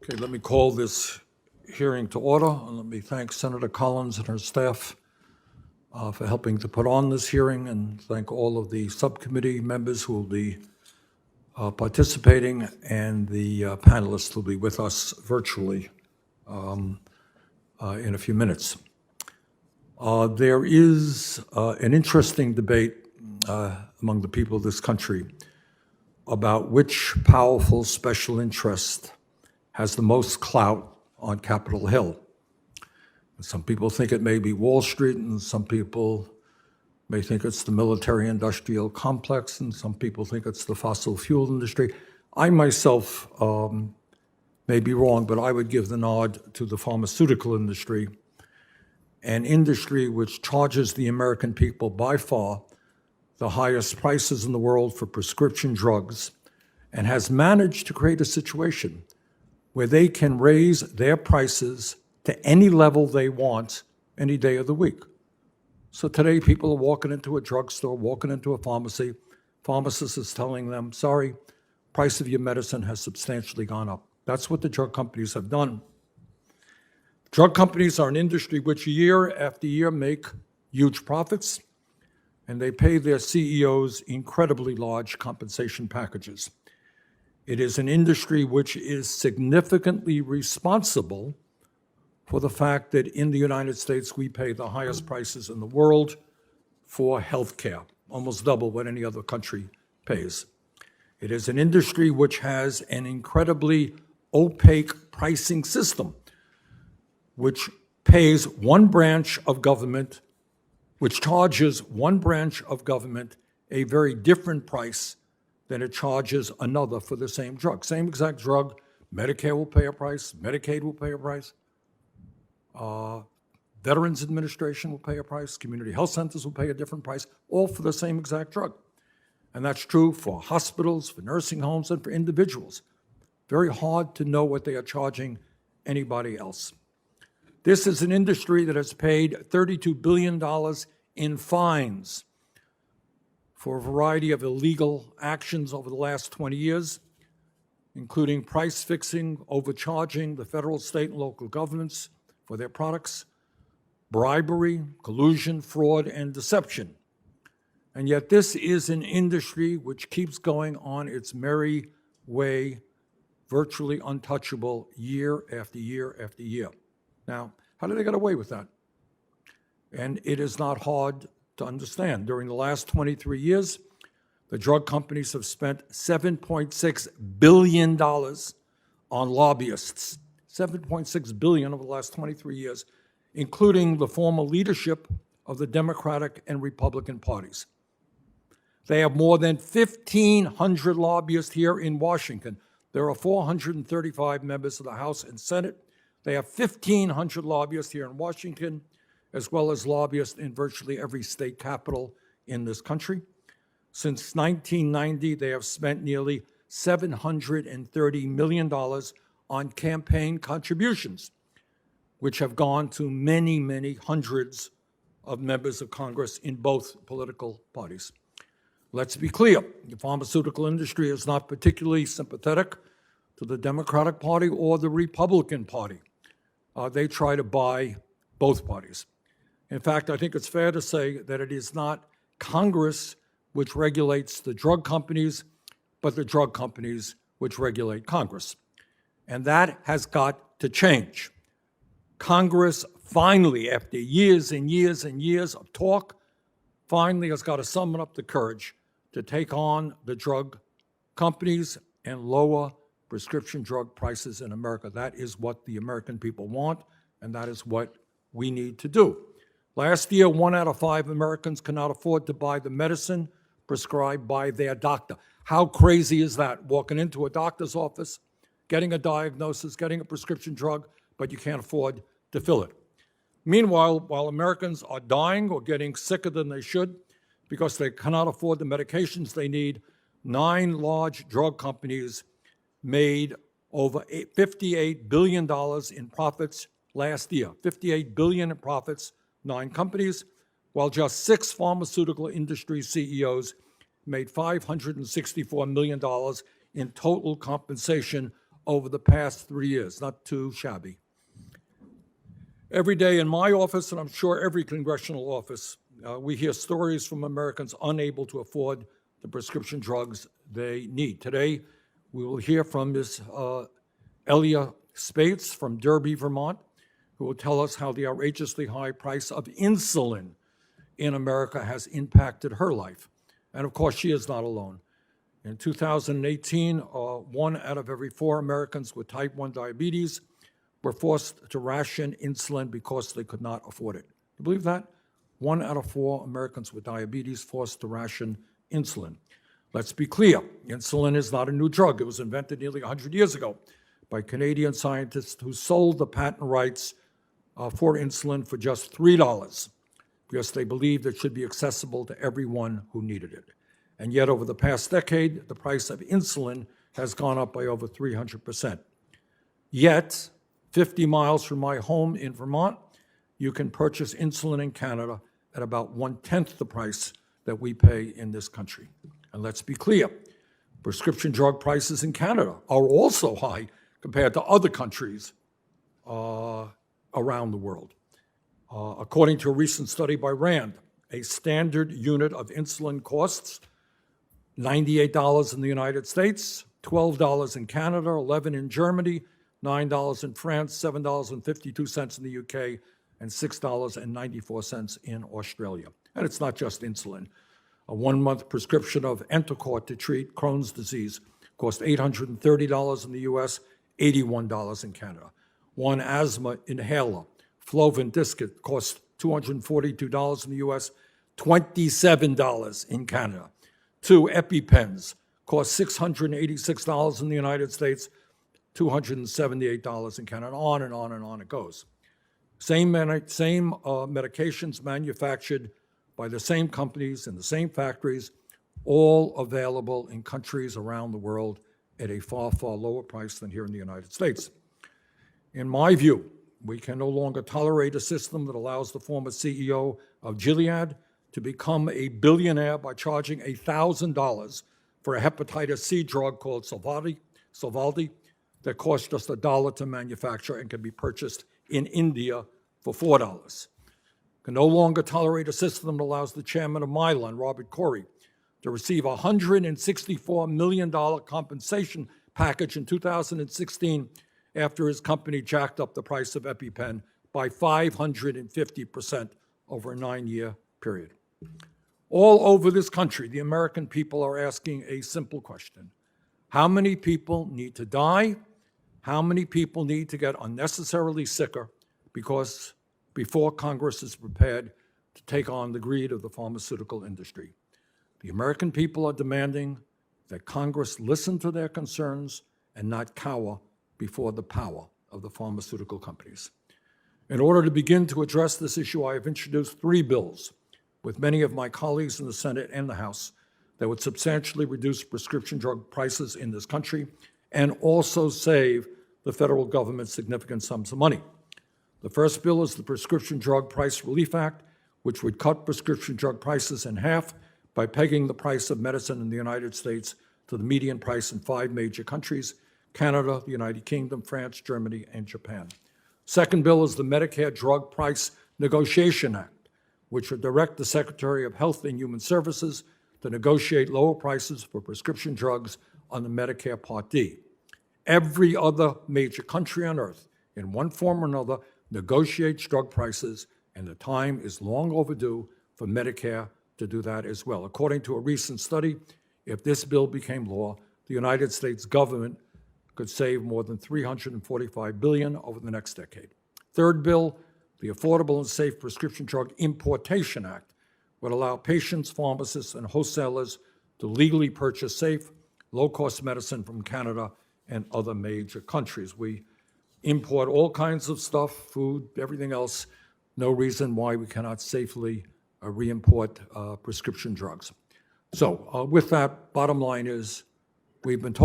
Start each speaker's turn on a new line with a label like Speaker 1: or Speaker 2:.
Speaker 1: Okay, let me call this hearing to order, and let me thank Senator Collins and her staff for helping to put on this hearing, and thank all of the subcommittee members who will be participating, and the panelists who will be with us virtually in a few minutes. There is an interesting debate among the people of this country about which powerful special interest has the most clout on Capitol Hill. Some people think it may be Wall Street, and some people may think it's the military-industrial complex, and some people think it's the fossil fuel industry. I myself may be wrong, but I would give the nod to the pharmaceutical industry, an industry which charges the American people by far the highest prices in the world for prescription drugs, and has managed to create a situation where they can raise their prices to any level they want any day of the week. So today, people are walking into a drugstore, walking into a pharmacy. Pharmacist is telling them, sorry, price of your medicine has substantially gone up. That's what the drug companies have done. Drug companies are an industry which year after year make huge profits, and they pay their CEOs incredibly large compensation packages. It is an industry which is significantly responsible for the fact that in the United States we pay the highest prices in the world for health care, almost double what any other country pays. It is an industry which has an incredibly opaque pricing system, which pays one branch of government, which charges one branch of government a very different price than it charges another for the same drug. Same exact drug, Medicare will pay a price, Medicaid will pay a price, Veterans Administration will pay a price, community health centers will pay a different price, all for the same exact drug. And that's true for hospitals, for nursing homes, and for individuals. Very hard to know what they are charging anybody else. This is an industry that has paid $32 billion in fines for a variety of illegal actions over the last 20 years, including price fixing, overcharging the federal, state, and local governments for their products, bribery, collusion, fraud, and deception. And yet this is an industry which keeps going on its merry way, virtually untouchable year after year after year. Now, how did they get away with that? And it is not hard to understand. During the last 23 years, the drug companies have spent $7.6 billion on lobbyists, $7.6 billion over the last 23 years, including the former leadership of the Democratic and Republican parties. They have more than 1,500 lobbyists here in Washington. There are 435 members of the House and Senate. They have 1,500 lobbyists here in Washington, as well as lobbyists in virtually every state capital in this country. Since 1990, they have spent nearly $730 million on campaign contributions, which have gone to many, many hundreds of members of Congress in both political parties. Let's be clear, the pharmaceutical industry is not particularly sympathetic to the Democratic Party or the Republican Party. They try to buy both parties. In fact, I think it's fair to say that it is not Congress which regulates the drug companies, but the drug companies which regulate Congress. And that has got to change. Congress finally, after years and years and years of talk, finally has got to summon up the courage to take on the drug companies and lower prescription drug prices in America. That is what the American people want, and that is what we need to do. Last year, 1 out of 5 Americans cannot afford to buy the medicine prescribed by their doctor. How crazy is that? Walking into a doctor's office, getting a diagnosis, getting a prescription drug, but you can't afford to fill it. Meanwhile, while Americans are dying or getting sicker than they should because they cannot afford the medications they need, 9 large drug companies made over $58 billion in profits last year. $58 billion in profits, 9 companies, while just 6 pharmaceutical industry CEOs made $564 million in total compensation over the past 3 years. Not too shabby. Every day in my office, and I'm sure every congressional office, we hear stories from Americans unable to afford the prescription drugs they need. Today, we will hear from Ms. Elia Spates from Derby, Vermont, who will tell us how the outrageously high price of insulin in America has impacted her life. And of course, she is not alone. In 2018, 1 out of every 4 Americans with type 1 diabetes were forced to ration insulin because they could not afford it. You believe that? 1 out of 4 Americans with diabetes forced to ration insulin. Let's be clear, insulin is not a new drug. It was invented nearly 100 years ago by Canadian scientists who sold the patent rights for insulin for just $3 because they believed it should be accessible to everyone who needed it. And yet over the past decade, the price of insulin has gone up by over 300%. Yet, 50 miles from my home in Vermont, you can purchase insulin in Canada at about 1/10 the price that we pay in this country. And let's be clear, prescription drug prices in Canada are also high compared to other countries around the world. According to a recent study by RAND, a standard unit of insulin costs $98 in the United States, $12 in Canada, $11 in Germany, $9 in France, $7.52 in the UK, and $6.94 in Australia. And it's not just insulin. A 1-month prescription of Entocort to treat Crohn's disease costs $830 in the US, $81 in Canada. 1 asthma inhaler, Flovin Discus, costs $242 in the US, $27 in Canada. 2 EpiPens cost $686 in the United States, $278 in Canada, on and on and on it goes. Same medications manufactured by the same companies in the same factories, all available in countries around the world at a far, far lower price than here in the United States. In my view, we can no longer tolerate a system that allows the former CEO of Gilead to become a billionaire by charging $1,000 for a hepatitis C drug called Sovaldi that costs just $1 to manufacture and can be purchased in India for $4. Can no longer tolerate a system that allows the chairman of Mylan, Robert Corey, to receive a $164 million compensation package in 2016 after his company jacked up the price of EpiPen by 550% over a 9-year period. All over this country, the American people are asking a simple question. How many people need to die? How many people need to get unnecessarily sicker before Congress is prepared to take on the greed of the pharmaceutical industry? The American people are demanding that Congress listen to their concerns and not cower before the power of the pharmaceutical companies. In order to begin to address this issue, I have introduced 3 bills with many of my colleagues in the Senate and the House that would substantially reduce prescription drug prices in this country and also save the federal government significant sums of money. The first bill is the Prescription Drug Price Relief Act, which would cut prescription drug prices in half by pegging the price of medicine in the United States to the median price in 5 major countries: Canada, the United Kingdom, France, Germany, and Japan. Second bill is the Medicare Drug Price Negotiation Act, which would direct the Secretary of Health and Human Services to negotiate lower prices for prescription drugs on the Medicare Part D. Every other major country on earth, in one form or another, negotiates drug prices, and the time is long overdue for Medicare to do that as well. According to a recent study, if this bill became law, the United States government could save more than $345 billion over the next decade. Third bill, the Affordable and Safe Prescription Drug Importation Act, would allow patients, pharmacists, and wholesalers to legally purchase safe, low-cost medicine from Canada and other major countries. We import all kinds of stuff, food, everything else. No reason why we cannot safely re-import prescription drugs. So with that, bottom line is, we've been talking